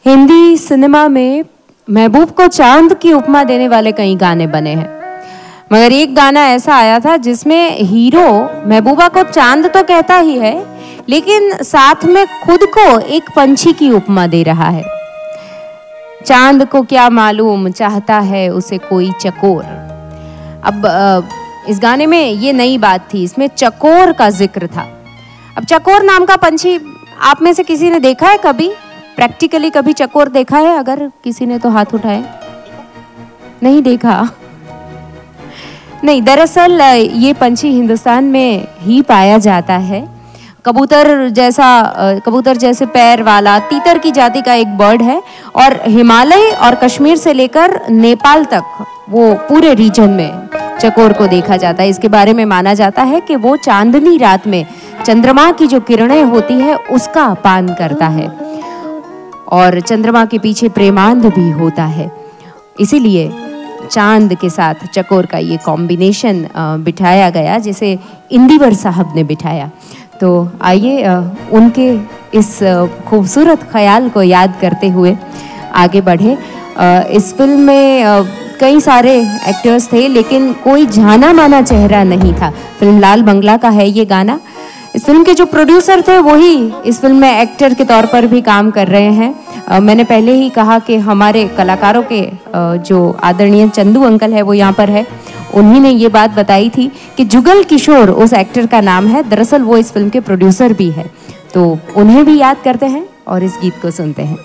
Hindi cinema में महबूब को चांद की उपमा देने वाले कई गाने बने हैं, मगर एक गाना ऐसा आया था जिसमें हीरो महबूबा को चांद तो कहता ही है, लेकिन साथ में खुद को एक पंछी की उपमा दे रहा है। चांद को क्या मालूम चाहता है उसे कोई चकोर। अब इस गाने में ये नई बात थी, इसमें चकोर का जिक्र था। अब चकोर नाम का पंछी आप में से किसी ने देखा है कभी? प्रैक्टिकली कभी चकोर देखा है? अगर किसी ने तो हाथ उठाए। नहीं देखा? नहीं, दरअसल ये पंछी हिंदुस्तान में ही पाया जाता है। कबूतर जैसे पैर वाला तीतर की जाति का एक बर्ड है और हिमालय और कश्मीर से लेकर नेपाल तक वो पूरे रीजन में चकोर को देखा जाता है। इसके बारे में माना जाता है कि वो चांदनी रात में चंद्रमा की जो किरणें होती है उसका पान करता है और चंद्रमा के पीछे प्रेमांध भी होता है। इसीलिए चांद के साथ चकोर का ये कॉम्बिनेशन बिठाया गया, जिसे इंदिवर साहब ने बिठाया। तो आइए उनके इस खूबसूरत ख्याल को याद करते हुए आगे बढ़े। इस फिल्म में कई सारे एक्टर्स थे, लेकिन कोई जाना माना चेहरा नहीं था। फिल्म लाल बंगला का है ये गाना। इस फिल्म के जो प्रोड्यूसर थे वही इस फिल्म में एक्टर के तौर पर भी काम कर रहे हैं। मैंने पहले ही कहा कि हमारे कलाकारों के जो आदरणीय चंदू अंकल है वो यहाँ पर है। उन्हीं ने ये बात बताई थी कि जुगल किशोर उस एक्टर का नाम है, दरअसल वो इस फिल्म के प्रोड्यूसर भी है। तो उन्हें भी याद करते हैं और इस गीत को सुनते हैं।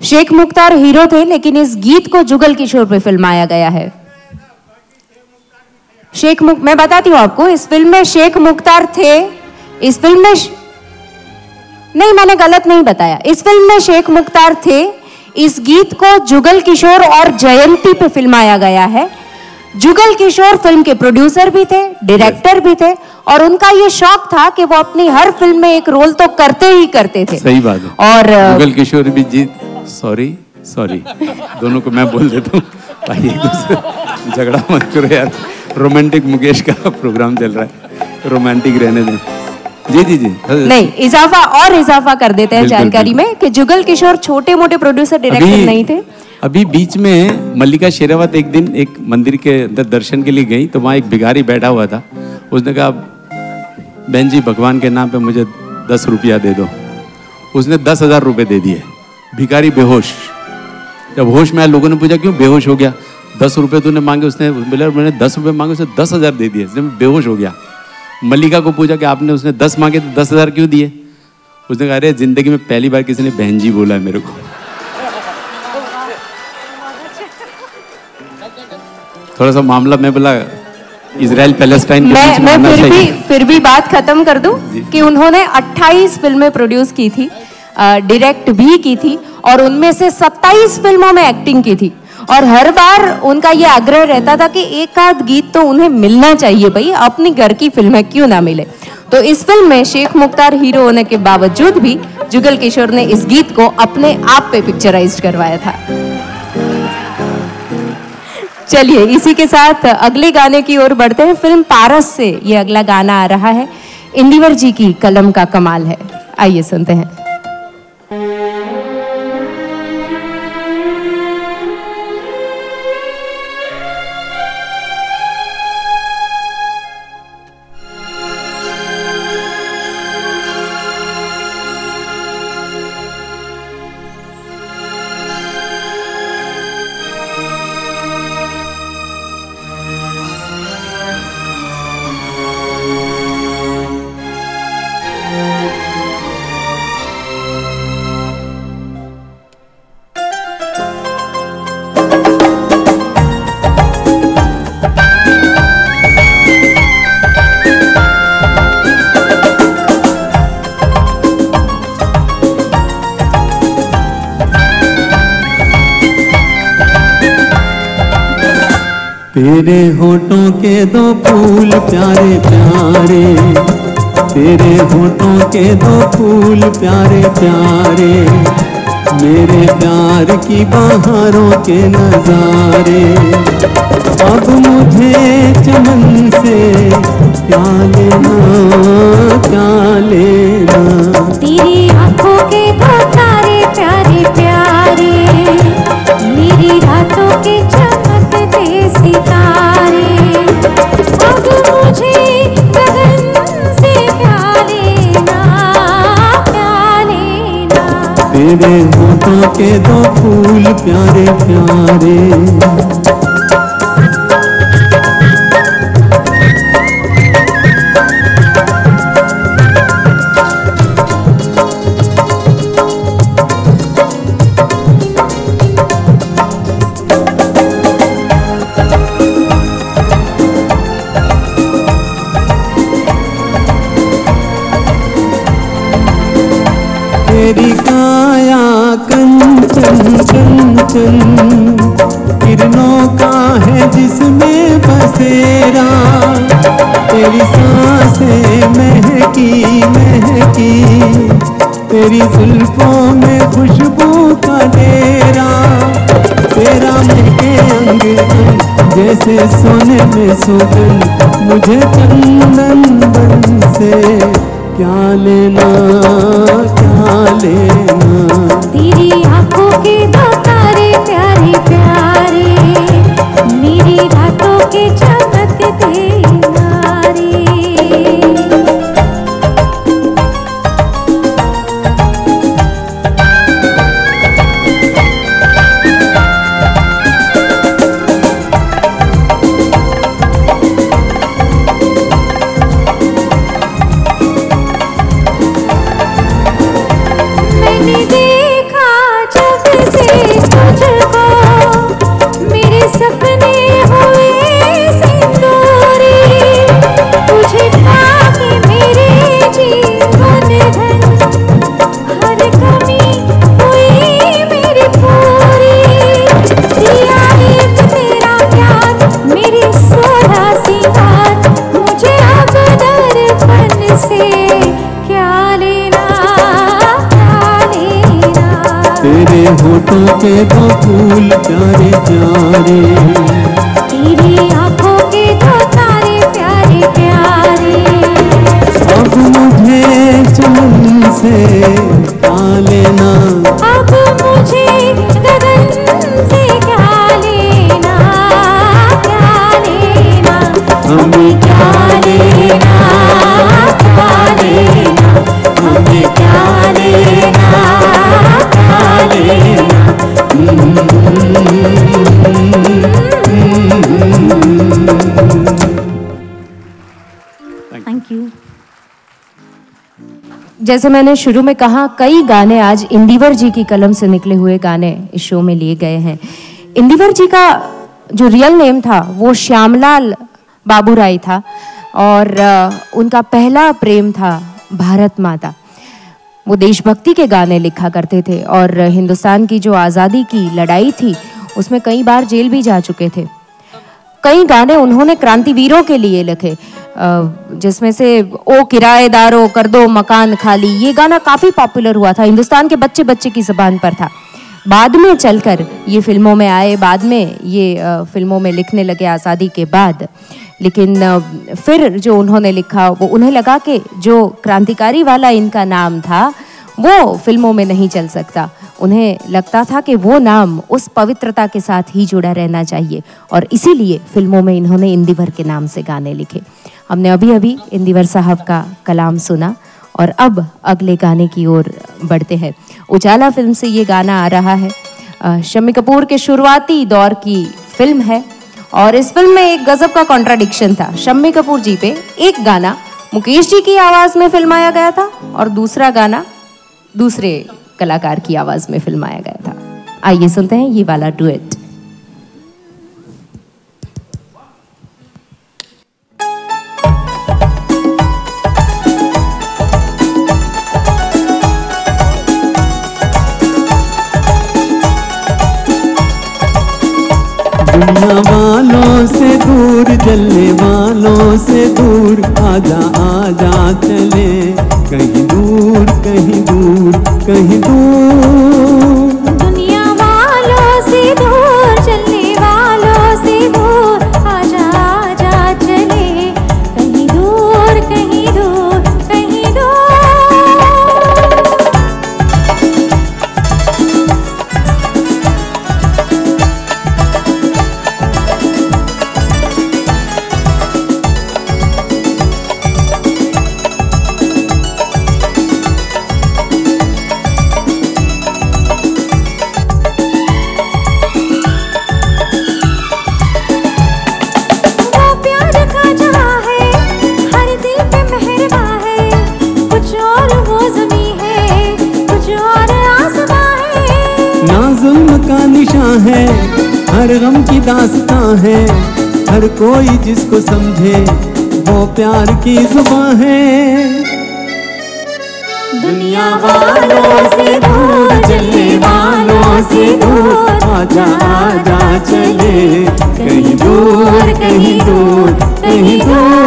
शेख मुख्तार हीरो थे, लेकिन इस गीत को जुगल किशोर पे फिल्माया गया है। मैं बताती हूँ आपको, इस फिल्म में शेख मुख्तार थे। इस फिल्म में नहीं, मैंने गलत नहीं बताया। इस फिल्म में शेख मुख्तार थे। इस गीत को जुगल किशोर और जयंती पे फिल्माया गया है। जुगल किशोर फिल्म के प्रोड्यूसर भी थे, डायरेक्टर भी थे, और उनका ये शौक था कि वो अपनी हर फिल्म में एक रोल तो करते ही करते थे। सही बात है। और जुगल किशोर भी सॉरी दोनों को मैं बोल देता हूँ भाई, एक दूसरे झगड़ा मत करो यार। रोमांटिक मुकेश का प्रोग्राम चल रहा है, रोमांटिक रहने दें। जी नहीं, इजाफा कर देते हैं जानकारी में कि जुगल किशोर छोटे मोटे प्रोड्यूसर डायरेक्टर नहीं थे। अभी बीच में मल्लिका शेरावत एक दिन एक मंदिर के अंदर दर्शन के लिए गई, तो वहाँ एक भिखारी बैठा हुआ था। उसने कहा, बहन जी भगवान के नाम पे मुझे 10 रुपया दे दो। उसने 10,000 रुपये दे दिए। भिखारी बेहोश। जब होश में आया, लोगों ने पूछा क्यों बेहोश हो गया? 10 रुपये तूने मांगे। उसने बोला मैंने 10 रुपये मांगे, उसने 10,000 दे दिए। उसने बेहोश हो गया। मल्लिका को पूछा कि आपने, उसने 10 मांगे तो 10,000 क्यों दिए? उसने कहा, अरे जिंदगी में पहली बार किसी ने बहन जी बोला है मेरे को। थोड़ा सा मामला, मैं बोला इजराइल पैलेस्टाइन के बीच में मैं फिर भी बात खत्म कर दूं कि उन्होंने 28 फिल्में प्रोड्यूस की थी, डायरेक्ट भी की थी, और उनमें से 27 फिल्मों में एक्टिंग की थी। और हर बार उनका ये आग्रह रहता था कि एक आध गीत तो उन्हें मिलना चाहिए भाई, अपनी घर की फिल्म है क्यों ना मिले। तो इस फिल्म में शेख मुख्तार हीरो होने के बावजूद भी जुगल किशोर ने इस गीत को अपने आप पे पिक्चराइज करवाया था। चलिए इसी के साथ अगले गाने की ओर बढ़ते हैं। फिल्म पारस से ये अगला गाना आ रहा है। इंदिवर जी की कलम का कमाल है, आइए सुनते हैं। तेरे होठों के 2 फूल प्यारे प्यारे, तेरे होठों के 2 फूल प्यारे प्यारे, मेरे प्यार की बहारों के नजारे। अब मुझे चमन से क्या लेना, क्या लेना। तेरी आंखों के 2 तारे प्यारे प्यारे, मेरी रातों के चमकते सितारे। अब मुझे गगन से क्या लेना, क्या लेना। तेरे होठों के 2 फूल प्यारे प्यारे। तेरी काया कंचन कंचन, किरणों का है जिसमें बसेरा। तेरी सांसें महकी महकी, तेरी जुल्फों में खुशबू का डेरा। तेरा महके अंग अंग जैसे सोने में सुगंध, मुझे चंदन बन से क्या लेना, क्या लेना। तेरी आंखों के 2 तारे प्यारे प्यारे, मेरी रातों के चमकते नारे। मैंने देखा जब से के दो फूल प्यारे प्यारे, तेरी आंखों के दो तारे प्यारे प्यारे। अब मुझे चमन से पा लेना, अब मुझे गगन से क्या लेना, क्या लेना, हमें क्या लेना, क्या लेना, हमें क्या लेना, क्या लेना। Thank you. जैसे मैंने शुरू में कहा, कई गाने आज इंदिवर जी की कलम से निकले हुए गाने इस शो में लिए गए हैं। इंदिवर जी का जो रियल नेम था वो श्यामलाल बाबूराय था और उनका पहला प्रेम था भारत माता। वो देशभक्ति के गाने लिखा करते थे और हिंदुस्तान की जो आज़ादी की लड़ाई थी उसमें कई बार जेल भी जा चुके थे। कई गाने उन्होंने क्रांतिवीरों के लिए लिखे, जिसमें से ओ किराएदारों कर दो मकान खाली, ये गाना काफ़ी पॉपुलर हुआ था, हिंदुस्तान के बच्चे बच्चे की ज़बान पर था। बाद में चलकर ये फिल्मों में आए, बाद में ये फिल्मों में लिखने लगे आज़ादी के बाद। लेकिन फिर जो उन्होंने लिखा वो उन्हें लगा कि जो क्रांतिकारी वाला इनका नाम था वो फिल्मों में नहीं चल सकता। उन्हें लगता था कि वो नाम उस पवित्रता के साथ ही जुड़ा रहना चाहिए और इसीलिए फिल्मों में इन्होंने इंदिवर के नाम से गाने लिखे। हमने अभी अभी इंदिवर साहब का कलाम सुना और अब अगले गाने की ओर बढ़ते हैं। उजाला फिल्म से ये गाना आ रहा है। शम्मी कपूर के शुरुआती दौर की फिल्म है और इस फिल्म में एक गजब का कॉन्ट्राडिक्शन था। शम्मी कपूर जी पे एक गाना मुकेश जी की आवाज़ में फिल्माया गया था और दूसरा गाना दूसरे कलाकार की आवाज़ में फिल्माया गया था। आइए सुनते हैं ये वाला डुएट। दुनिया वालों से दूर, जलने वालों से दूर, आजा आजा चले कहीं दूर, कहीं दूर, कहीं दूर। दुनिया वालों से दूर, चलने वालों से दूर, आजा आजा चले कहीं दूर, कहीं दूर, कहीं दूर। का निशान है, हर गम की दास्तां है, हर कोई जिसको समझे वो प्यार की जुबान है। दुनिया वालों से दूर, जलने वालों से दूर, आजा आजा चले कहीं दूर, कहीं दूर, कहीं दूर।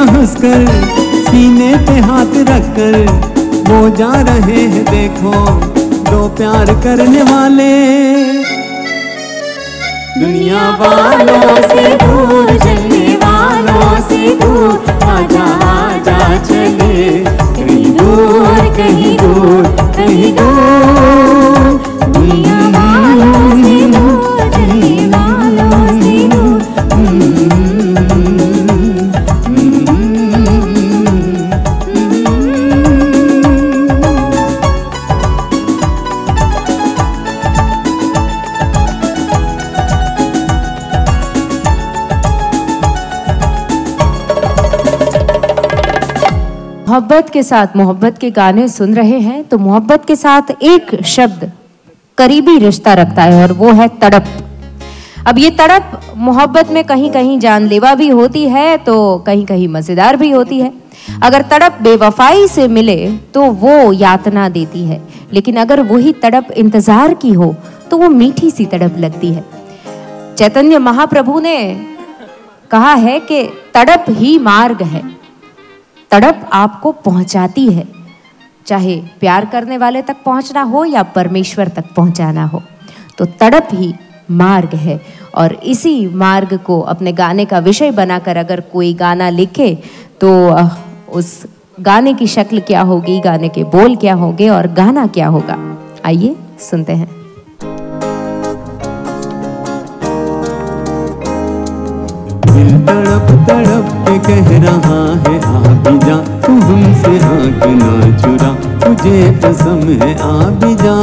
हंसकर सीने पे हाथ रखकर वो जा रहे हैं, देखो दो प्यार करने वाले। दुनिया वालों से दूर, जलने वालों से दूर, आजा आजा चले कहीं दूर, कहीं दूर, कहीं दूर। दुनिया वालों से दूर, जलने वालों से दूर। मोहब्बत के साथ मोहब्बत के गाने सुन रहे हैं तो मोहब्बत के साथ एक शब्द करीबी रिश्ता रखता है और वो है तड़प। अब ये तड़प मोहब्बत में कहीं कहीं जानलेवा भी होती है तो कहीं कहीं मजेदार भी होती है। अगर तड़प बेवफाई से मिले तो वो यातना देती है, लेकिन अगर वही तड़प इंतजार की हो तो वो मीठी सी तड़प लगती है। चैतन्य महाप्रभु ने कहा है कि तड़प ही मार्ग है, तड़प आपको पहुंचाती है, चाहे प्यार करने वाले तक पहुंचना हो या परमेश्वर तक पहुंचाना हो, तो तड़प ही मार्ग है। और इसी मार्ग को अपने गाने का विषय बनाकर अगर कोई गाना लिखे तो उस गाने की शक्ल क्या होगी, गाने के बोल क्या होंगे और गाना क्या होगा, आइए सुनते हैं। दिल तड़प तड़प के कह रहा है आ भी जा, तू हमसे आँख ना चुरा, तुझे कसम है आ भी जा।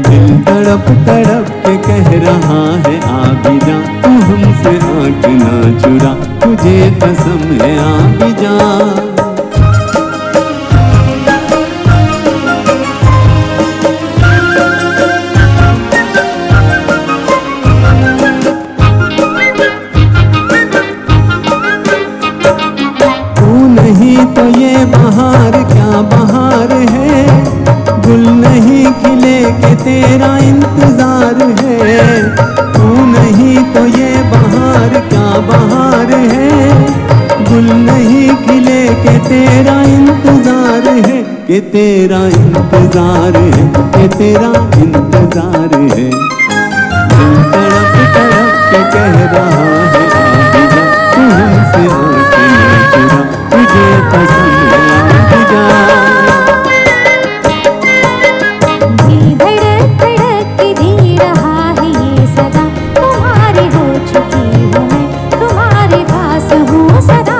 दिल तड़प तड़प के कह रहा है आ भी जा, तू हमसे आँख ना चुरा, तुझे कसम है आ भी जा। तो ये बहार क्या बहार है, गुल नहीं खिले के तेरा इंतजार है। तू नहीं तो ये बहार क्या बहार है, गुल नहीं खिले के तेरा इंतजार है, कि तेरा इंतजार है, कि तेरा इंतजार है। दिल तड़प तड़प के कह रहा है आ भी जा, तू हमसे आँख ना चुरा, तुझे कसम है आ भी जा। दिल धड़क धड़क के दे रहा है ये सदा, तुम्हारी हो चुकी हूँ मैं, तुम्हारे पास हूँ सदा।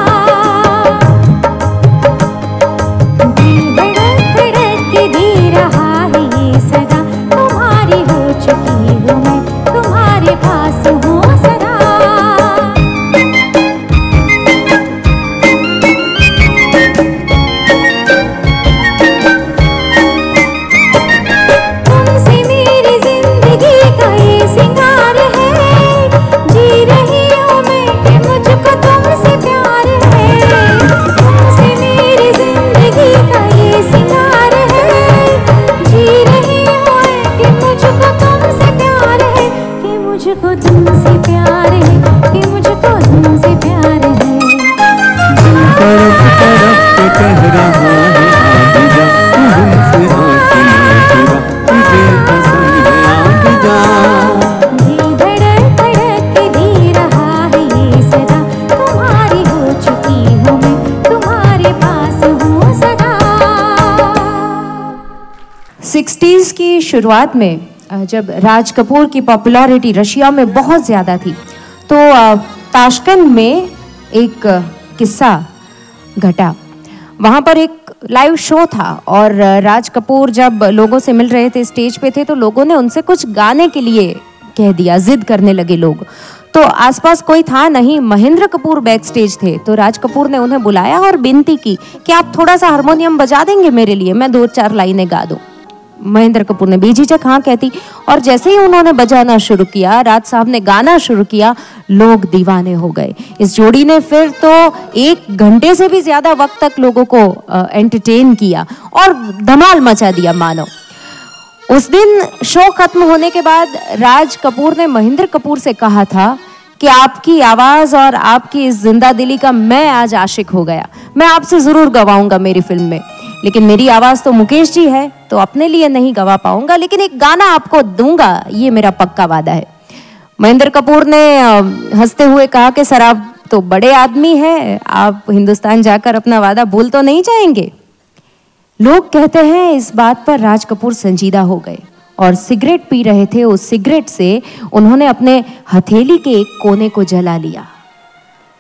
दिल धड़क धड़क के दे रहा है ये सदा, तुम्हारी हो चुकी हूँ मैं, तुम्हारे पास हूँ सदा। मुझको तुमसे प्यार है, कि मुझको तुमसे प्यार है। दिल तड़प तड़प के कह रहा है आ भी जा, तू हमसे आँख ना चुरा, तुझे कसम है आ भी जा। दिल धड़क धड़क के दे रहा है ये सदा, तुम्हारी हो चुकी हूँ मैं, तुम्हारे पास हूँ सदा। 60s की शुरुआत में जब राज कपूर की पॉपुलैरिटी रशिया में बहुत ज़्यादा थी तो ताशकंद में एक किस्सा घटा। वहाँ पर एक लाइव शो था और राज कपूर जब लोगों से मिल रहे थे, स्टेज पे थे, तो लोगों ने उनसे कुछ गाने के लिए कह दिया, जिद करने लगे लोग। तो आसपास कोई था नहीं, महेंद्र कपूर बैक स्टेज थे, तो राज कपूर ने उन्हें बुलाया और विनती की कि आप थोड़ा सा हारमोनियम बजा देंगे मेरे लिए, मैं 2-4 लाइनें गा दूँ। महेंद्र कपूर ने बेझिझक हाँ कहती और जैसे ही उन्होंने बजाना शुरू किया, राज साहब ने गाना शुरू किया, लोग दीवाने हो गए। इस जोड़ी ने फिर तो 1 घंटे से भी ज्यादा वक्त तक लोगों को एंटरटेन किया और धमाल मचा दिया मानो। उस दिन शो खत्म होने के बाद राज कपूर ने महेंद्र कपूर से कहा था कि आपकी आवाज और आपकी इस जिंदा दिली का मैं आज आशिक हो गया, मैं आपसे जरूर गवाऊंगा मेरी फिल्म में, लेकिन मेरी आवाज तो मुकेश जी है तो अपने लिए नहीं गवा पाऊंगा, लेकिन एक गाना आपको दूंगा, ये मेरा पक्का वादा है। महेंद्र कपूर ने हंसते हुए कहा कि सर आप तो बड़े आदमी हैं, आप हिंदुस्तान जाकर अपना वादा भूल तो नहीं जाएंगे। लोग कहते हैं इस बात पर राज कपूर संजीदा हो गए और सिगरेट पी रहे थे। उस सिगरेट से उन्होंने अपने हथेली के एक कोने को जला लिया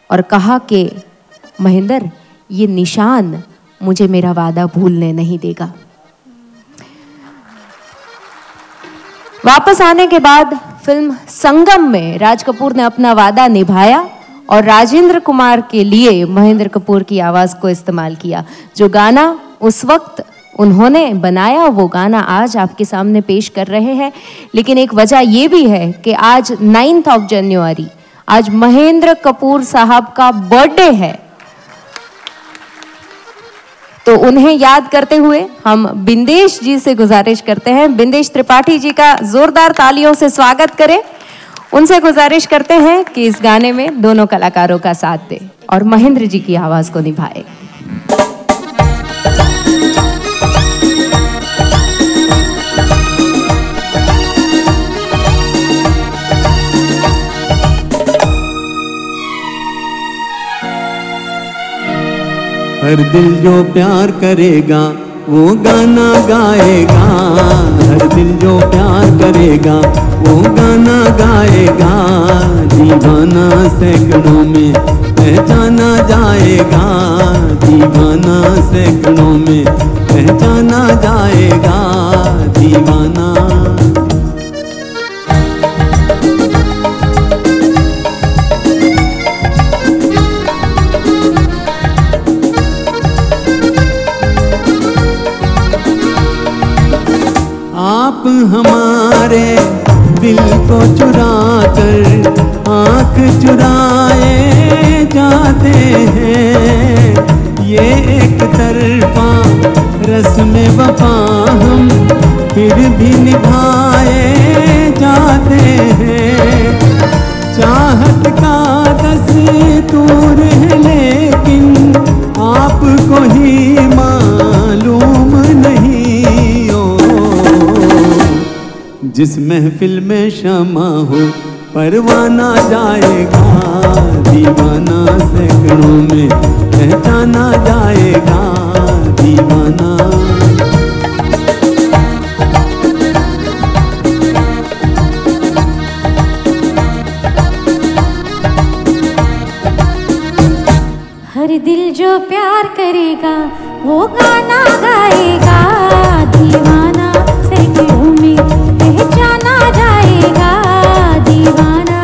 और कहा कि महेंद्र, ये निशान मुझे मेरा वादा भूलने नहीं देगा। वापस आने के बाद फिल्म संगम में राज कपूर ने अपना वादा निभाया और राजेंद्र कुमार के लिए महेंद्र कपूर की आवाज़ को इस्तेमाल किया। जो गाना उस वक्त उन्होंने बनाया वो गाना आज आपके सामने पेश कर रहे हैं। लेकिन एक वजह ये भी है कि आज 9 जनवरी, आज महेंद्र कपूर साहब का बर्थडे है, तो उन्हें याद करते हुए हम बिंदेश जी से गुजारिश करते हैं, बिंदेश त्रिपाठी जी का जोरदार तालियों से स्वागत करें। उनसे गुजारिश करते हैं कि इस गाने में दोनों कलाकारों का साथ दें और महेंद्र जी की आवाज को निभाए। हर दिल जो प्यार करेगा वो गाना गाएगा, हर दिल जो प्यार करेगा वो गाना गाएगा। दीवाना सैकड़ों में पहचाना जाएगा, दीवाना सैकड़ों में पहचाना जाएगा। दीवाना आप हमारे दिल को चुरा कर आँख चुराए जाते हैं। ये एक तरफा रस्म वफा हम फिर भी निभाए जाते हैं। चाहत का दस्तूर है लेकिन आपको ही मालूम नहीं। जिस महफिल में शमा हो परवाना जाएगा, दीवाना सैकड़ों में पहचाना जाएगा। दीवाना हर दिल जो प्यार करेगा वो गाना गाएगा। दीवाना सैकड़ों में पहचाना जाएगा। दीवाना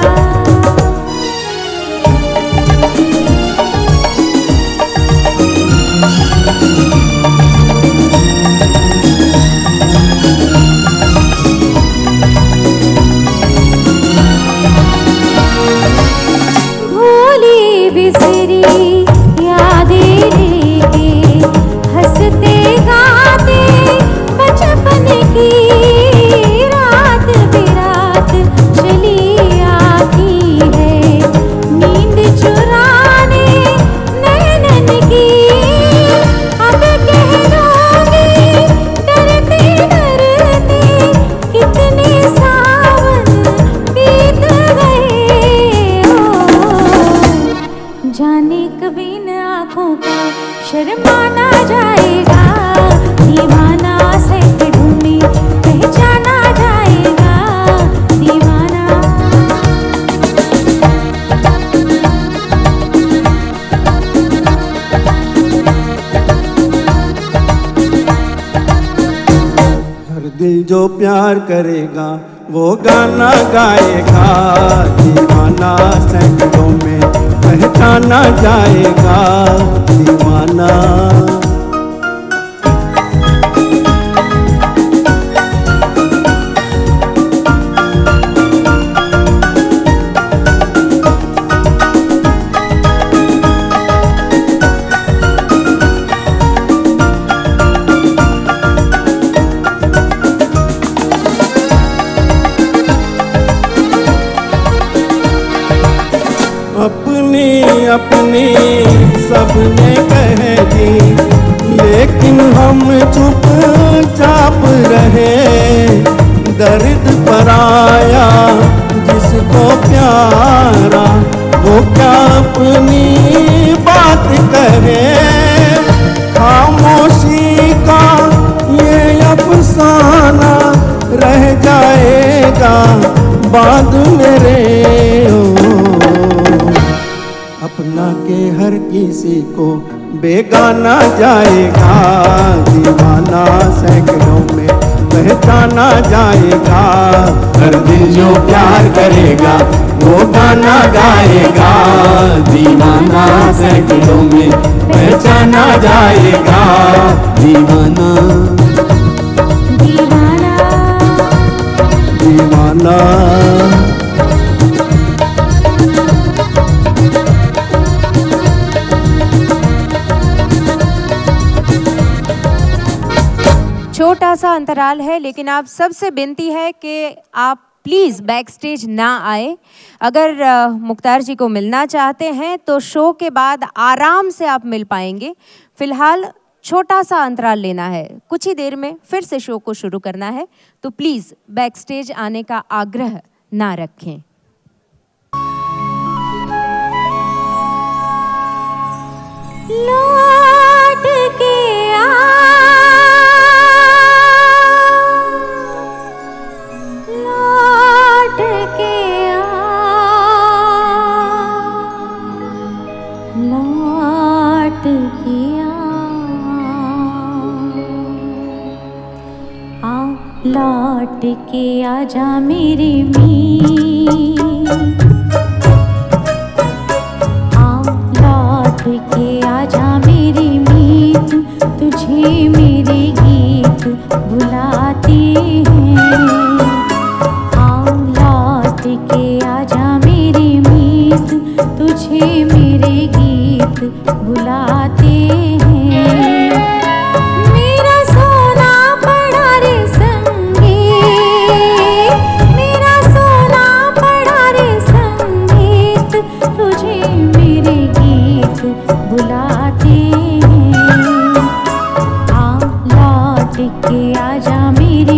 भूली बिसरी यादें लेके हंसते गाते बचपन की रात बेरात चली आती है। नींद चुराने नैनन की अब कह दोगे डरते डरते कितने सावन बीत गए हो। जाने कभी न आँखों को शर्माना जाएगा। दीवाना सैकड़ों में पहचाना जाएगा। दीवाना हर दिल जो प्यार करेगा वो गाना गाएगा। दीवाना सैकड़ों में पहचाना जाएगा। दीवाना अपनी सबने कह दी लेकिन हम चुपचाप रहे। दर्द पर आया जिसको प्यारा वो क्या अपनी बात करे। खामोशी का ये अफसाना रह जाएगा बाद मेरे। अपना के हर किसी को बेगाना जाएगा। दीवाना सैकड़ों में पहचाना जाएगा। हर दिल जो प्यार करेगा वो गाना गाएगा, दीवाना सैकड़ों में पहचाना जाएगा। दीवाना दीवाना दीवाना। छोटा सा अंतराल है, लेकिन आप सबसे विनती है कि आप प्लीज़ बैक स्टेज ना आए। अगर मुख्तार जी को मिलना चाहते हैं तो शो के बाद आराम से आप मिल पाएंगे। फिलहाल छोटा सा अंतराल लेना है, कुछ ही देर में फिर से शो को शुरू करना है, तो प्लीज़ बैक स्टेज आने का आग्रह ना रखें। लौट के लौट के लौट के लौट के आजा मेरे लौट के आजा मेरे मीत, तुझे मेरे गीत बुलाते हैं। लौट के आजा मेरे मीत, तुझे मेरे गीत बुलाते हैं। मेरा सोना पड़ा रे संगीत, मेरा सोना पड़ा रे संगीत, तुझे मेरे गीत बुलाते हैं। लौट के आजा मेरे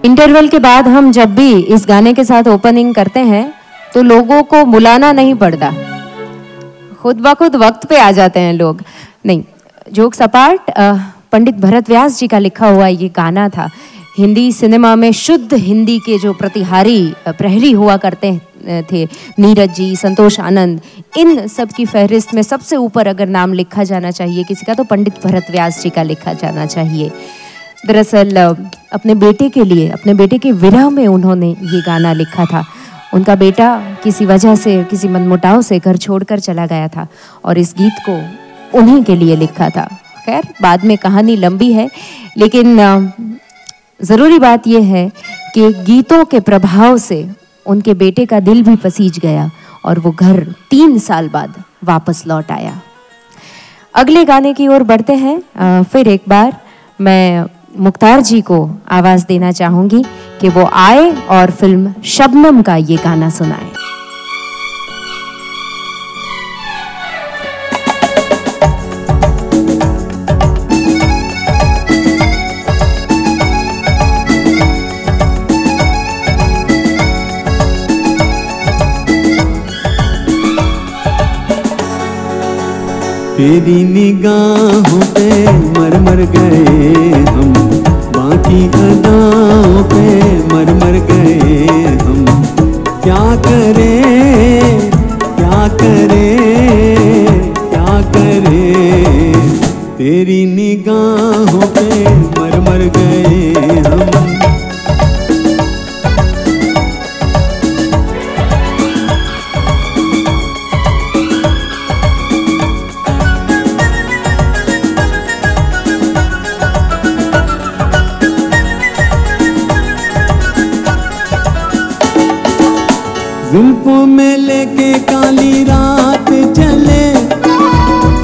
इंटरवल के बाद हम जब भी इस गाने के साथ ओपनिंग करते हैं तो लोगों को बुलाना नहीं पड़ता, खुद ब खुद वक्त पे आ जाते हैं लोग। नहीं, जोक्स अपार्ट, पंडित भरत व्यास जी का लिखा हुआ ये गाना था, हिंदी सिनेमा में शुद्ध हिंदी के जो प्रहरी हुआ करते थे, नीरज जी, संतोष आनंद, इन सब की फहरिस्त में सबसे ऊपर अगर नाम लिखा जाना चाहिए किसी का तो पंडित भरत व्यास जी का लिखा जाना चाहिए। दरअसल अपने बेटे के लिए, अपने बेटे के विरह में उन्होंने ये गाना लिखा था। उनका बेटा किसी वजह से, किसी मनमुटाव से घर छोड़कर चला गया था और इस गीत को उन्हीं के लिए लिखा था। खैर बाद में कहानी लंबी है, लेकिन ज़रूरी बात यह है कि गीतों के प्रभाव से उनके बेटे का दिल भी पसीज गया और वो घर 3 साल बाद वापस लौट आया। अगले गाने की ओर बढ़ते हैं। फिर एक बार मैं मुख्तार जी को आवाज़ देना चाहूँगी कि वो आए और फिल्म शबनम का ये गाना सुनाए। तेरी निगाहों पे मर मर गए हम, बाकी अदाओं पे मर मर गए हम। क्या करें क्या करें क्या करें, तेरी निगाहों पे मर मर गए हम। जुल्फों में लेके काली रात चले,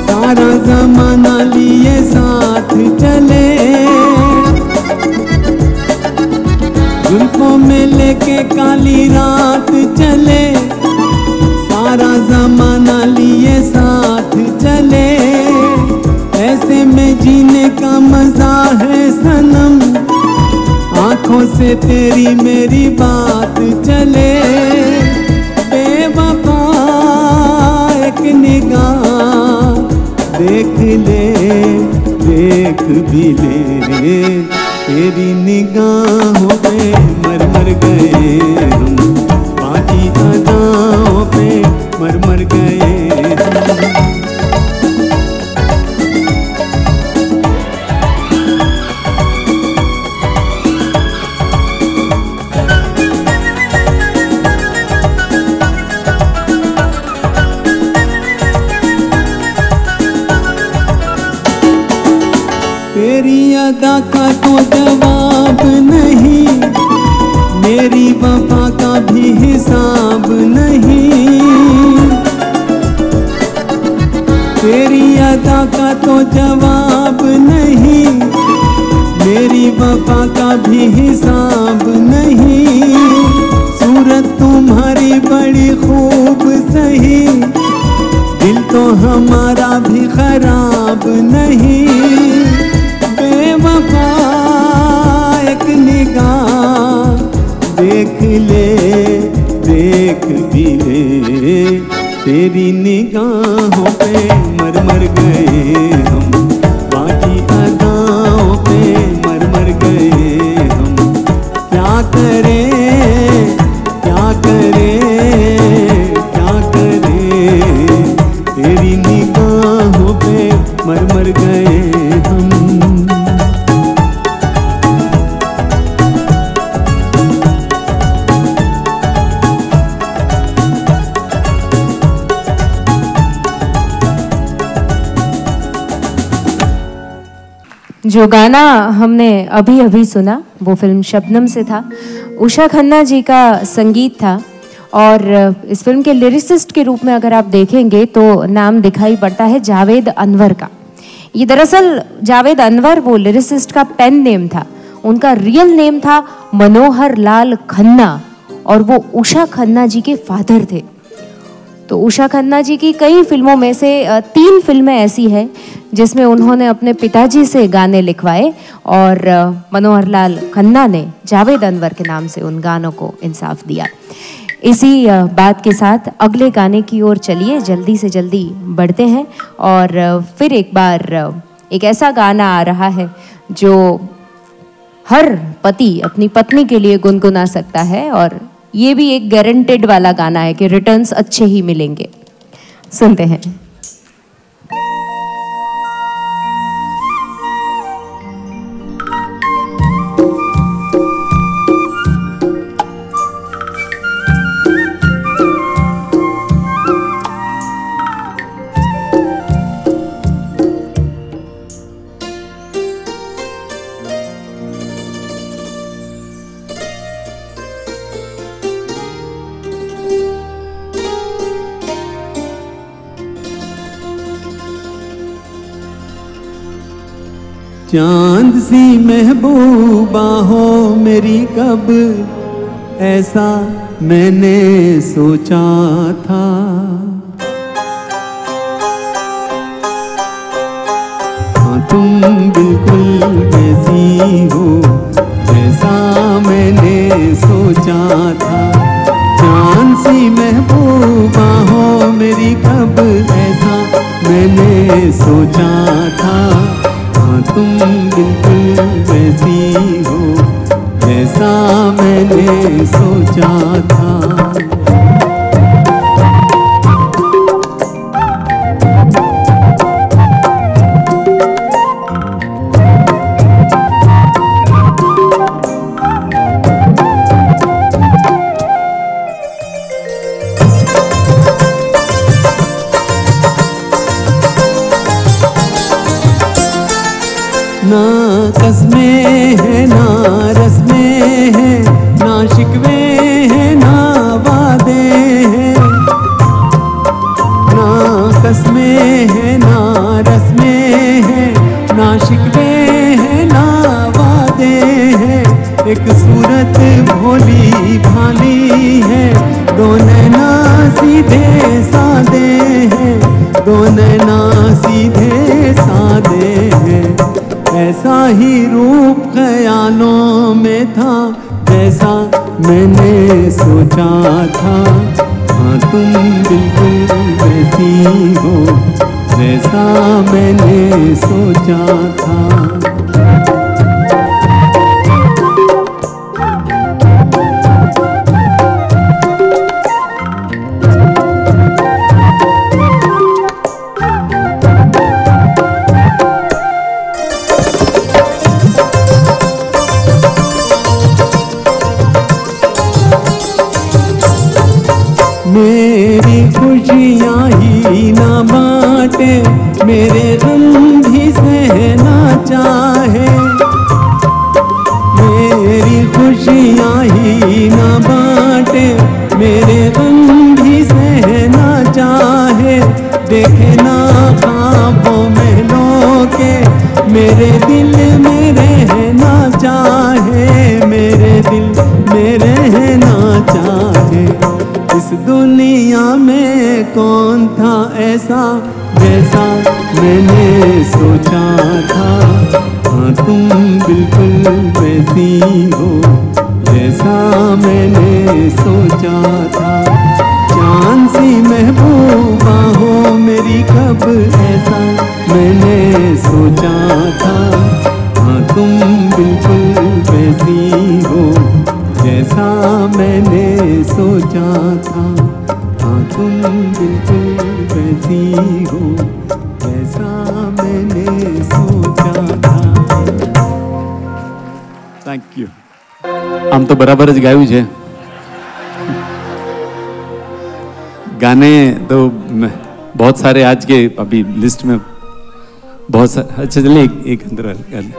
सारा जमाना लिए साथ चले। जुल्फों में लेके काली रात चले, सारा जमाना लिए साथ चले। ऐसे में जीने का मजा है सनम, आँखों से तेरी मेरी बात चले। बेवफा एक निगाह देख ले, देख भी ले, तेरी निगाहों पे मर मर गए हम, बाकी अदाओं पे मर मर गए हम। तेरी अदा का तो जवाब नहीं, मेरी वफा का भी हिसाब नहीं। तेरी अदा का तो जवाब नहीं, मेरी वफा का भी हिसाब नहीं। सूरत तुम्हारी बड़ी खूब सही, दिल तो हमारा भी खराब नहीं। बेवफा एक निगाह देख ले, देख भी ले, तेरी निगाहों पे मर मर गए हम, बाकी अदाओं पे मर मर गए हम। क्या करें क्या करें क्या करें, तेरी निगाहों पे मर मर गए हम। जो गाना हमने अभी अभी सुना वो फिल्म शबनम से था। उषा खन्ना जी का संगीत था और इस फिल्म के लिरिसिस्ट के रूप में अगर आप देखेंगे तो नाम दिखाई पड़ता है जावेद अनवर का। ये दरअसल जावेद अनवर वो लिरिसिस्ट का पेन नेम था, उनका रियल नेम था मनोहर लाल खन्ना और वो उषा खन्ना जी के फादर थे। तो उषा खन्ना जी की कई फिल्मों में से 3 फिल्में ऐसी हैं जिसमें उन्होंने अपने पिताजी से गाने लिखवाए और मनोहर लाल खन्ना ने जावेद अनवर के नाम से उन गानों को इंसाफ दिया। इसी बात के साथ अगले गाने की ओर चलिए, जल्दी से जल्दी बढ़ते हैं और फिर एक बार एक ऐसा गाना आ रहा है जो हर पति अपनी पत्नी के लिए गुनगुना सकता है, और ये भी एक गारंटेड वाला गाना है कि रिटर्न्स अच्छे ही मिलेंगे। सुनते हैं। चांद सी महबूबा हो मेरी, कब ऐसा मैंने सोचा था। हाँ तुम बिल्कुल वैसी हो जैसा मैंने सोचा था। चांद सी महबूबा हो मेरी, कब ऐसा मैंने सोचा था। तुम बिल्कुल वैसी हो जैसा मैंने सोचा था। ना कस्में हैं ना रस्में हैं, ना शिकवे हैं ना वादे हैं। ना कस्में हैं ना रस्में हैं, ना शिकवे हैं ना वादे हैं। एक सूरत भोली भाली है, दो नैना सीधे सादे हैं, दो नैना सीधे सादे हैं। ऐसा ही रूप ख्यालों में था जैसा मैंने सोचा था। हाँ तुम बिल्कुल वैसी हो जैसा मैंने सोचा था। मेरी खुशियाँ ही ना बांटे, मेरे गम भी सहना चाहे। मेरी खुशियाँ ही ना बांटे, मेरे गम भी सहना चाहे। देखे ना ख्वाबों में लोके, मेरे दिल में रहना चाहे, मेरे दिल में रहना चाहे। इस दुनिया में कौन था ऐसा जैसा मैंने सोचा था। हाँ तुम बिल्कुल वैसी हो जैसा मैंने सोचा था। चांद सी महबूबा हो मेरी, कब ऐसा मैंने सोचा था। हाँ तुम बिल्कुल वैसी हो जैसा मैंने सोचा था। हाँ तुम बिल्कुल वैसी हो जैसा मैंने सोचा था। Thank you. આમ તો બરાબર જ ગાયું છે गाने तो बहुत सारे आज के अभी लिस्ट में बहुत सारे। अच्छा चलिए एक अंदर गाने।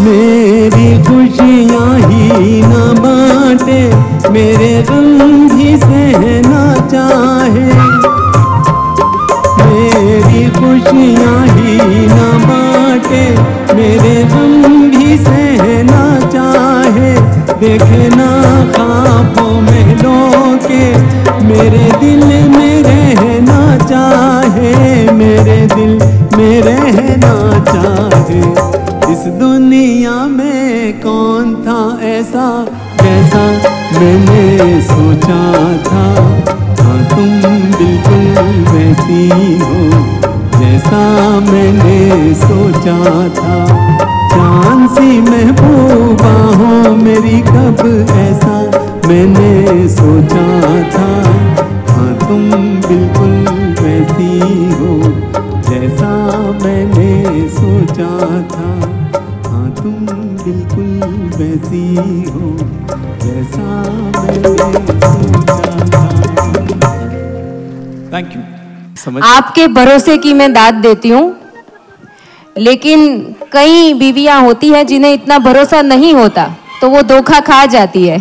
मेरी खुशियाँ ही ना बांटे, मेरे गम भी सहना चाहे। मेरी खुशियाँ ही ना बांटे, मेरे गम भी सहना चाहे। देखे ना ख्वाबों में लोके, मेरे दिल में सोचा था, हाँ तुम बिल्कुल वैसी हो जैसा मैंने सोचा था। चांद सी महबूबा हो मेरी, कब ऐसा मैंने सोचा था, हाँ तुम बिल्कुल वैसी हो जैसा मैंने सोचा था, हाँ तुम बिल्कुल वैसी हो जैसा मैंने सोचा था। Thank you. समझ आपके भरोसे की मैं दाद देती हूँ, लेकिन कई बीवियां होती हैं जिन्हें इतना भरोसा नहीं होता, तो वो धोखा खा जाती है।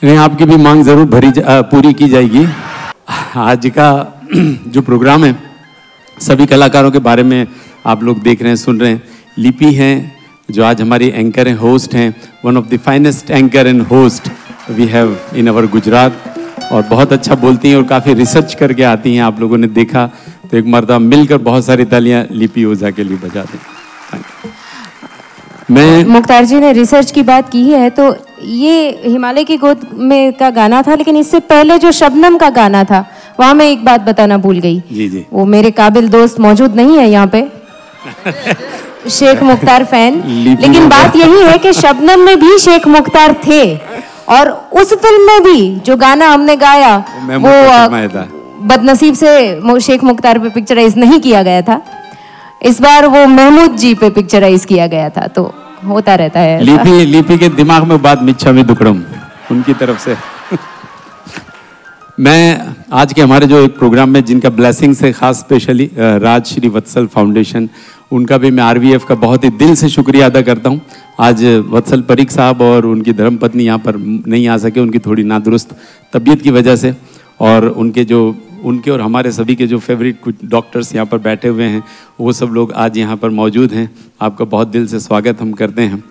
नहीं, आपकी भी मांग जरूर पूरी की जाएगी। आज का जो प्रोग्राम है, सभी कलाकारों के बारे में आप लोग देख रहे हैं, सुन रहे हैं। लिपि हैं जो आज हमारी एंकर हैं, होस्ट हैं, one of the finest anchor and host we have in our Gujarat, और बहुत अच्छा बोलती हैं और काफ़ी रिसर्च करके आती हैं। आप लोगों ने देखा तो एक मर्तबा मिलकर बहुत सारी तालियां लिपि ओझा के लिए बजा दें। मैं मुख्तार जी ने रिसर्च की बात की है, तो ये हिमालय की गोद में का गाना था, लेकिन इससे पहले जो शबनम का गाना था, वहां मैं एक बात बताना भूल गई। जी जी, वो मेरे काबिल दोस्त मौजूद नहीं है यहाँ पे, शेख मुख्तार फैन, लेकिन बात यही है कि शबनम में भी शेख मुख्तार थे, और उस फिल्म में भी जो गाना हमने गाया वो बदनसीब से शेख मुख्तार पे पिक्चराइज नहीं किया गया था। इस बार वो महमूद जी पे पिक्चराइज किया गया था, तो होता रहता है। लिपि के दिमाग में बात मिच्छा में दुकड़म उनकी तरफ से। मैं आज के हमारे जो एक प्रोग्राम में जिनका ब्लेसिंग से खास स्पेशली राज श्री वत्सल फाउंडेशन, उनका भी मैं आरवीएफ का बहुत ही दिल से शुक्रिया अदा करता हूँ। आज वत्सल परीख साहब और उनकी धर्मपत्नी यहाँ पर नहीं आ सके, उनकी थोड़ी नादुरुस्त तबीयत की वजह से, और उनके और हमारे सभी के जो फेवरेट कुछ डॉक्टर्स यहाँ पर बैठे हुए हैं, वो सब लोग आज यहाँ पर मौजूद हैं। आपका बहुत दिल से स्वागत हम करते हैं।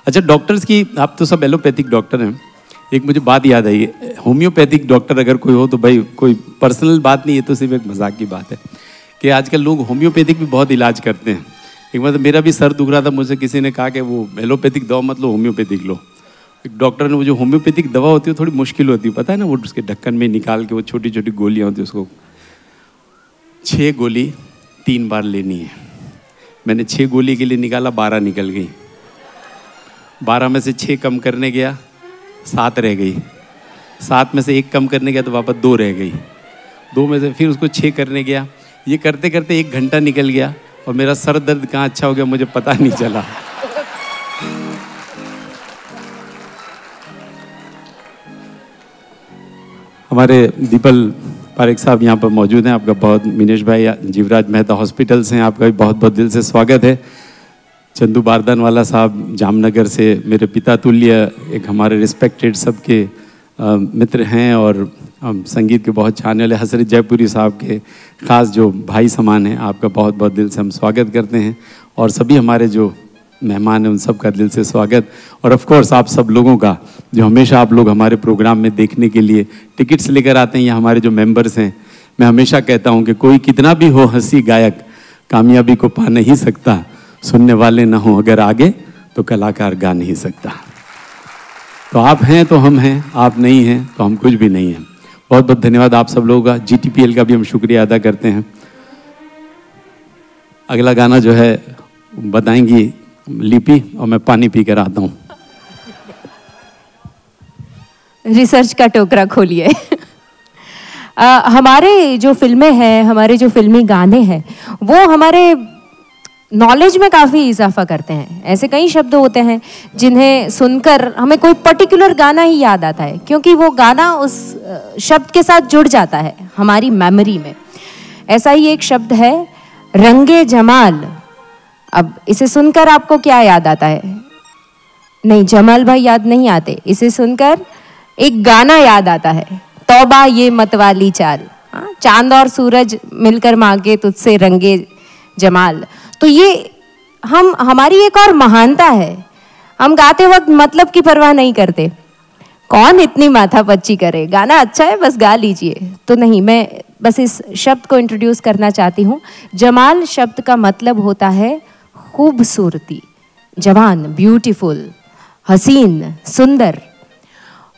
अच्छा, डॉक्टर्स की, आप तो सब एलोपैथिक डॉक्टर हैं, एक मुझे बात याद आई, होम्योपैथिक डॉक्टर अगर कोई हो तो भाई कोई पर्सनल बात नहीं है, तो सिर्फ एक मजाक की बात है कि आजकल लोग होम्योपैथिक भी बहुत इलाज करते हैं। एक मतलब मेरा भी सर दुख रहा था, मुझे किसी ने कहा कि वो एलोपैथिक दवा मत लो, होम्योपैथिक लो। एक डॉक्टर ने, वो जो होम्योपैथिक दवा होती है थोड़ी मुश्किल होती है, पता है ना, वो उसके ढक्कन में निकाल के वो छोटी छोटी गोलियाँ होती है, उसको 6 गोली 3 बार लेनी है। मैंने 6 गोली के लिए निकाला, 12 निकल गई। 12 में से 6 कम करने गया, 7 रह गई। 7 में से 1 कम करने गया तो वापस 2 रह गई। 2 में से फिर उसको 6 करने गया। ये करते करते 1 घंटा निकल गया और मेरा सर दर्द कहाँ अच्छा हो गया मुझे पता नहीं चला। हमारे दीपल पारेख साहब यहाँ पर मौजूद हैं, आपका बहुत, मिनेश भाई जीवराज मेहता हॉस्पिटल से हैं, आपका भी बहुत बहुत दिल से स्वागत है। चंदू बारदानवाला साहब जामनगर से, मेरे पिता तुल्य, एक हमारे रिस्पेक्टेड सबके मित्र हैं और संगीत के बहुत चाहने वाले हसरत जयपुरी साहब के ख़ास जो भाई समान हैं, आपका बहुत बहुत दिल से हम स्वागत करते हैं। और सभी हमारे जो मेहमान हैं उन सब का दिल से स्वागत, और ऑफ कोर्स आप सब लोगों का जो हमेशा आप लोग हमारे प्रोग्राम में देखने के लिए टिकट्स लेकर आते हैं, या हमारे जो मेंबर्स हैं। मैं हमेशा कहता हूं कि कोई कितना भी हो हंसी गायक, कामयाबी को पा नहीं सकता, सुनने वाले ना हो अगर आगे तो कलाकार गा नहीं सकता। तो आप हैं तो हम हैं, आप नहीं हैं तो हम कुछ भी नहीं हैं। बहुत बहुत धन्यवाद आप सब लोगों का। GTPL का भी हम शुक्रिया अदा करते हैं। अगला गाना जो है बताएंगी लिपि, और मैं पानी पी कर आता हूँ। रिसर्च का टोकरा खोलिए। हमारे जो फिल्में हैं, हमारे जो फिल्मी गाने हैं, वो हमारे नॉलेज में काफ़ी इजाफा करते हैं। ऐसे कई शब्द होते हैं जिन्हें सुनकर हमें कोई पर्टिकुलर गाना ही याद आता है, क्योंकि वो गाना उस शब्द के साथ जुड़ जाता है हमारी मेमोरी में। ऐसा ही एक शब्द है रंगे जमाल। अब इसे सुनकर आपको क्या याद आता है? नहीं, जमाल भाई याद नहीं आते। इसे सुनकर एक गाना याद आता है, तौबा ये मतवाली चाल, चांद और सूरज मिलकर मांगे तुझसे रंगे जमाल। तो ये हमारी एक और महानता है, हम गाते वक्त मतलब की परवाह नहीं करते। कौन इतनी माथापच्ची करे, गाना अच्छा है बस गा लीजिए। तो नहीं, मैं बस इस शब्द को इंट्रोड्यूस करना चाहती हूँ। जमाल शब्द का मतलब होता है खूबसूरती, जवान, ब्यूटीफुल, हसीन, सुंदर।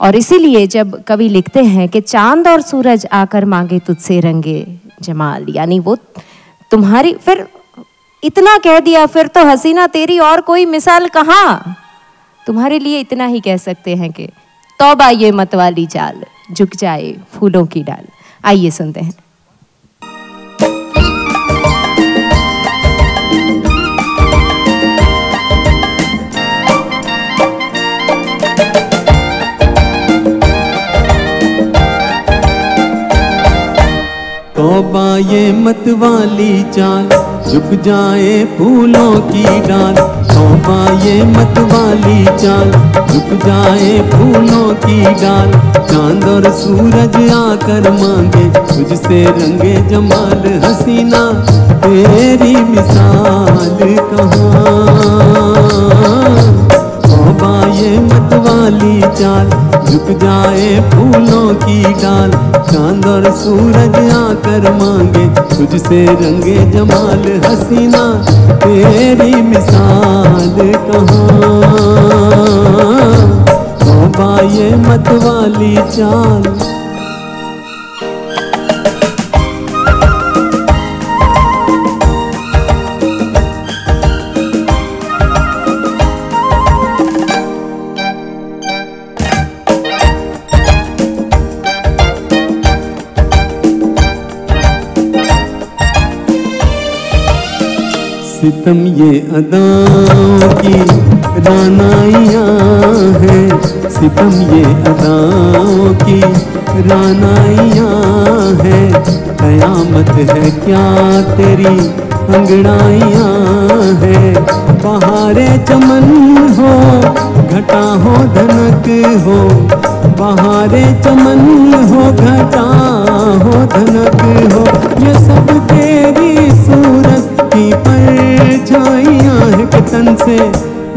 और इसीलिए जब कवि लिखते हैं कि चांद और सूरज आकर मांगे तुझसे रंगे जमाल, यानी वो तुम्हारी, फिर इतना कह दिया, फिर तो हसीना तेरी और कोई मिसाल कहाँ, तुम्हारे लिए इतना ही कह सकते हैं कि तौबा ये मतवाली चाल, झुक जाए फूलों की डाल। आइए सुनते हैं। तौबा ये मतवाली चाल, झुक जाए फूलों की डाल। तौबा ये मतवाली चाल, झुक जाए फूलों की डाल। चांद और सूरज आकर मांगे तुझसे रंगे जमाल, हसीना तेरी मिसाल कहाँ। तौबा ये मतवाली चाल, झुक जाए फूलों की डाल। चांद और सूरज आकर मांगे तुझसे रंगे जमाल, हसीना तेरी मिसाल कहाँ। तौबा ये मतवाली चाल। सितम ये अदाओं की रानाइयाँ हैं, सितम ये अदाओं की रानाइयाँ हैं। कयामत है क्या तेरी अंगड़ाइयाँ हैं। बहारे चमन हो घटा हो धनक हो, बहारे चमन हो घटा हो धनक हो। ये सब तेरी सूरत की परछाइयाँ है कि तन से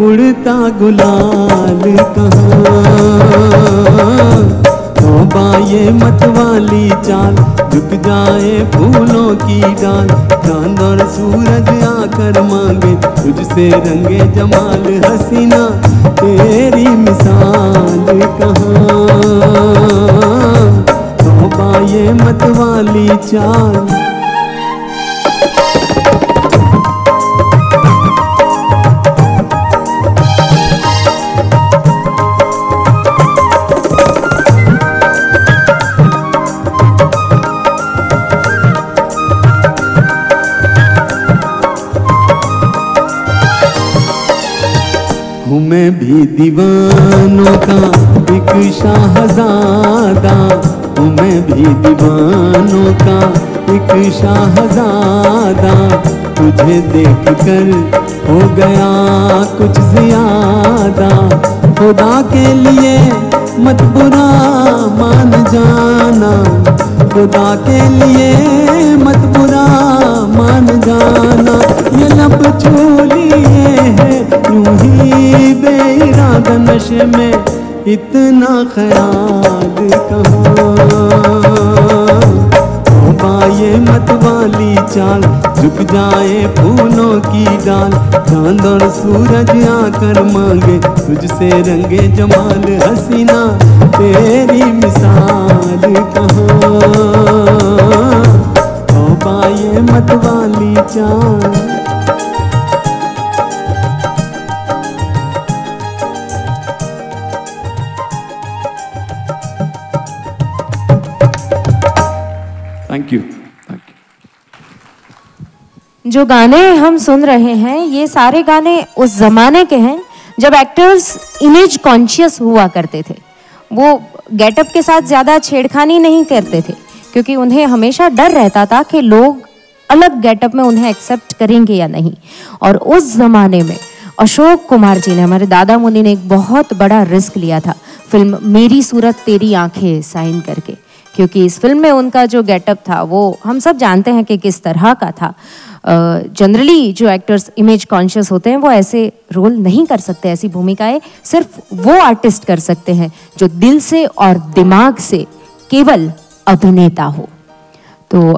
उड़ता गुलाल कहाँ। तौबा ये मतवाली चाल, झुक जाए फूलों की डाल। चांद और सूरज आकर मांगे तुझसे रंगे जमाल, हसीना तेरी मिसाल कहाँ। तौबा ये मतवाली चाल। हूँ मैं भी दीवानों का एक शाहज़ादा, हूँ मैं भी दीवानों का एक शाहज़ादा। तुझे देख कर हो गया कुछ ज़्यादा, खुदा के लिए मत बुरा मान जाना, खुदा के लिए मत बुरा मान जाना। ये लब छू लिए है यूं ही बेइरादा, नशे में इतना ख्याल कहाँ। तौबा ये मतवाली चाल, झुक जाए फूलों की डाल। चांद और सूरज आकर मांगे तुझसे रंगे जमाल, हसीना तेरी मिसाल कहाँ। तौबा ये मतवाली चाल। Thank you. जो गाने हम सुन रहे हैं ये सारे गाने उस जमाने के हैं जब एक्टर्स इमेज कॉन्शियस हुआ करते थे। वो गेटअप के साथ ज़्यादा छेड़खानी नहीं करते थे क्योंकि उन्हें हमेशा डर रहता था कि लोग अलग गेटअप में उन्हें एक्सेप्ट करेंगे या नहीं। और उस ज़माने में अशोक कुमार जी ने, हमारे दादा मुनि ने एक बहुत बड़ा रिस्क लिया था फिल्म मेरी सूरत तेरी आंखें साइन करके, क्योंकि इस फिल्म में उनका जो गेटअप था वो हम सब जानते हैं कि किस तरह का था। जनरली जो एक्टर्स इमेज कॉन्शियस होते हैं वो ऐसे रोल नहीं कर सकते, ऐसी भूमिकाएं सिर्फ वो आर्टिस्ट कर सकते हैं जो दिल से और दिमाग से केवल अभिनेता हो। तो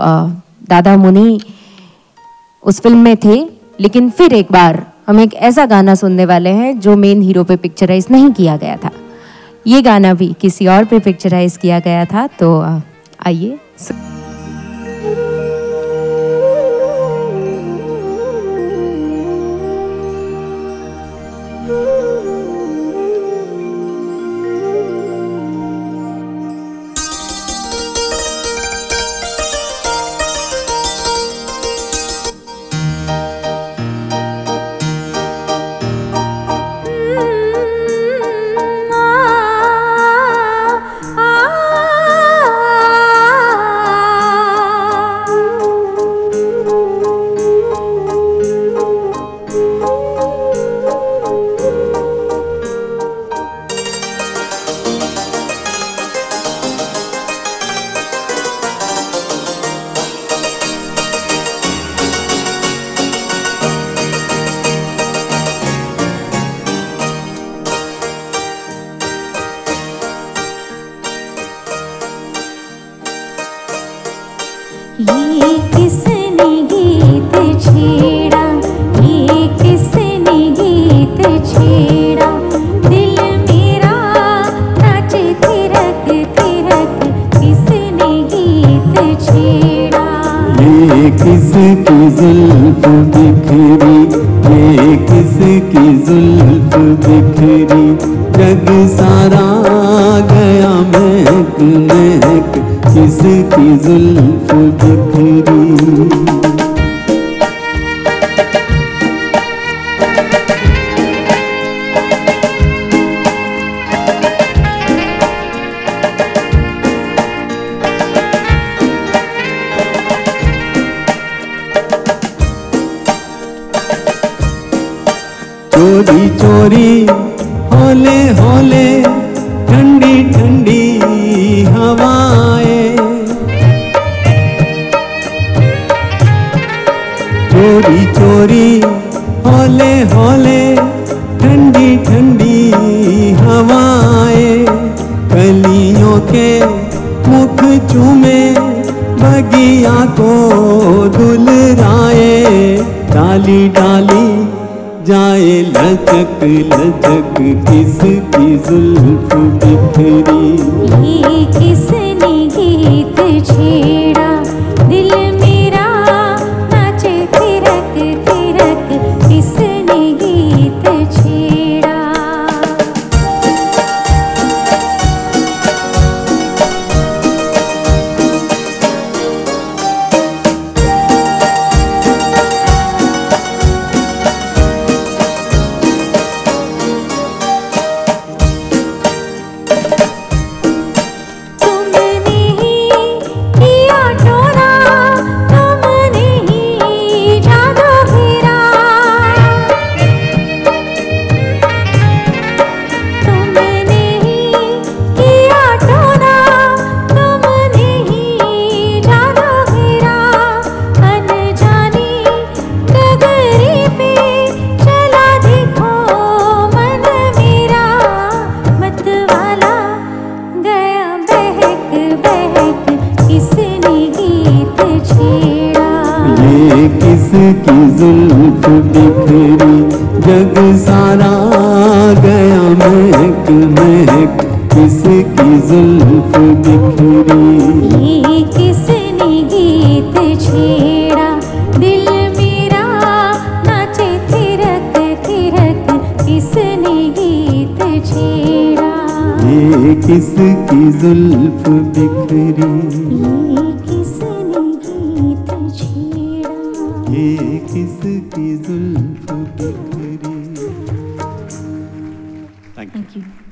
दादा मुनि उस फिल्म में थे, लेकिन फिर एक बार हम एक ऐसा गाना सुनने वाले हैं जो मेन हीरो पे पिक्चराइज नहीं किया गया था। ये गाना भी किसी और पे पिक्चराइज किया गया था, तो आइए। ये किसने गीत छेड़ा, ये किसने गीत छेड़ा, दिल मेरा नाचे थिरक थिरक, किसने गीत छेड़ा। ये किसकी जुल्फ बिखरी, ये किसकी जुल्फ बिखरी, जग सारा गया महक महक, किसकी जुल्फ बिखरी। चोरी चोरी होले होले, ठंडी ठंडी हवाएं, चोरी चोरी होले होले, ठंडी ठंडी हवाएं, कलियों के मुख चूमे, बगिया को दुलराए, डाली डाली जाए लचक लचक, किसकी जुल्फ बिखरी। ये किसने गीत छेड़ा, दिल मेरा नाचे थिरक थिरक, किसने गीत छेड़ा। किसकी जुल्फ बिखरी, जग सारा गया महक महक, किसकी जुल्फ बिखरी। ये किसने गीत छेड़ा, दिल मेरा नाचे थिरक थिरक, किसने गीत छेड़ा। ये किसकी जुल्फ बिखरी, ये किसने गीत छेड़ा, ये किसकी जुल्फ बिखरी। Thank you.